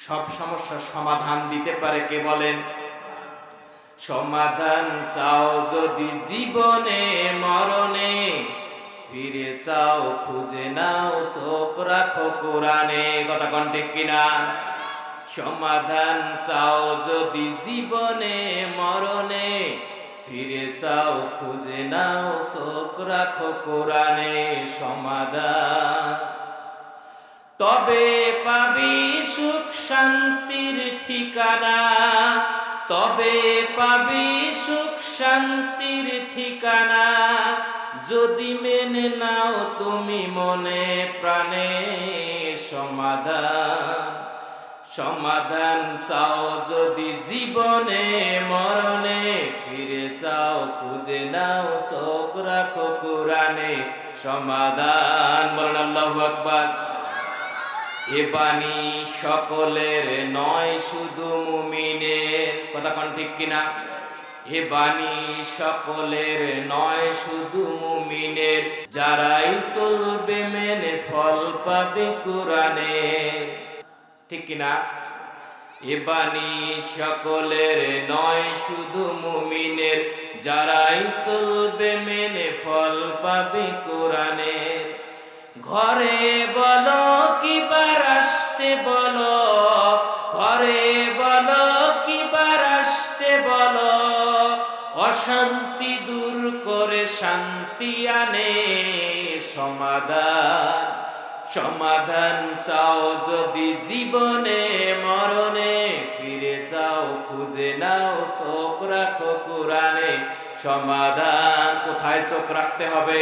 সব সমস্যার সমাধান দিতে পারে কে বলেন? সমাধান চাও যদি জীবনে মরণে, ফিরে চাও খুঁজে নাও চোখ রাখো কোরআনে। কথা কোন ঠিক কিনা? সমাধান চাও যদি জীবনে মরণে, ফিরে চাও খুঁজে নাও চোখ রাখো কোরআনে সমাধান। তবে পাবি সুখ শান্তির ঠিকানা, তবে পাবি সুখ শান্তির ঠিকানা, যদি মেনে নাও তুমি মনে প্রাণে সমাধান। সমাধান চাও যদি জীবনে মরণে, ফিরে চাও খুঁজে নাও চোখ রাখো কোরআনে সমাধান। বলেন আল্লাহু আকবার। এ বাণী সকলের নয় শুধু মুমিনের। কথা কোন ঠিক কিনা? এ বাণী সকলের নয় শুধু মুমিনের, যারাই চলবে মেনে ফল পাবে কোরআনের। ঠিক কিনা? এ বাণী সকলের নয় শুধু মুমিনের, যারাই চলবে মেনে ফল পাবে কোরআনের। ঘরে বলো কিবা রাষ্ট্রে বলো, ঘরে বলো কিবা রাষ্ট্রে বলো, অশান্তি দূর করে শান্তি আনে সমাধান। সমাধান চাও যদি জীবনে মরণে, ফিরে চাও খুঁজে নাও চোখ রাখো কোরআনে সমাধান। কোথায় চোখ রাখতে হবে?